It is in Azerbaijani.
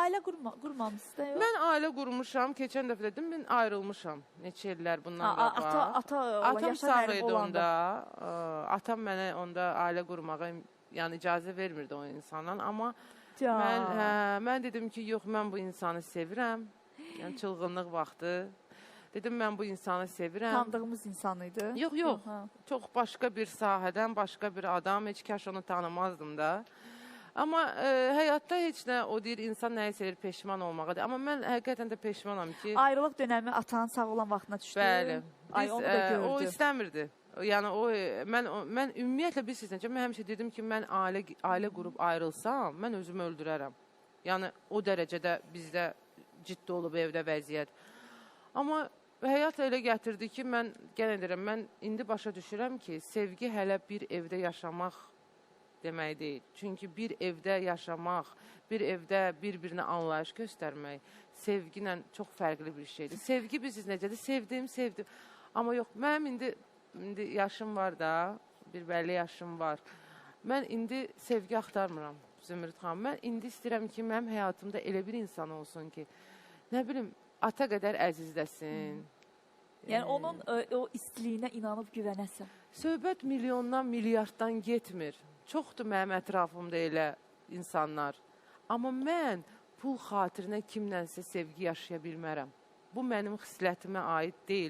Ailə qurmamısınız da yox? Mən ailə qurmuşam, keçən dəfə dedim, mən ayrılmışam. Neçə illər bundan qabaq. Atam sağ idi onda. Atam mənə onda ailə qurmağa yəni icazə vermirdi o insandan, amma mən dedim ki, yox, mən bu insanı sevirəm. Yəni çılğınlıq vaxtı. Dedim, mən bu insanı sevirəm. Tanıdığımız insan idi? Yox, yox. Çox başqa bir sahədən, başqa bir adam. Heç kaş onu tanımazdım da. Amma həyatda heç nə, o deyir, insan nəyi sevir, peşman olmaqadır. Amma mən həqiqətən də peşmanam ki... Ayrılıq dönəmi atanın sağ olan vaxtına düşdü. Bəli. O o istəmirdi. Yəni, mən ümumiyyətlə bilirsiniz necə, mən həmişə dedim ki, mən ailə qurub ayrılsam, mən özümü öldürərəm. Yəni, o dərəcədə bizdə ciddi olub evdə vəziyyət. Amma həyat elə gətirdi ki, mən genə deyirəm, mən indi başa düşürəm ki, sevgi hələ bir evdə yaşamaq demək deyil. Çünki bir evdə yaşamaq, bir evdə bir-birinə anlayış göstərmək sevgi ilə çox fərqli bir şeydir. Sevgi bilirsiniz necədir? Sevdim. Amma yox, mənim indi yaşım var da, bir bəlli yaşım var. Mən indi sevgi axtarmıram Zümrüd xanım. Mən indi istəyirəm ki, mənim həyatımda elə bir insan olsun ki, nə bilim, ata qədər əzizləsin. Yəni, onun o istiliyinə inanıb güvənəsən. Söhbət milyondan, milyarddan getmir. Çoxdur mənim ətrafımda elə insanlar. Amma mən pul xatirinə kimlənsə sevgi yaşaya bilmərəm. Bu mənim xislətimə aid deyil.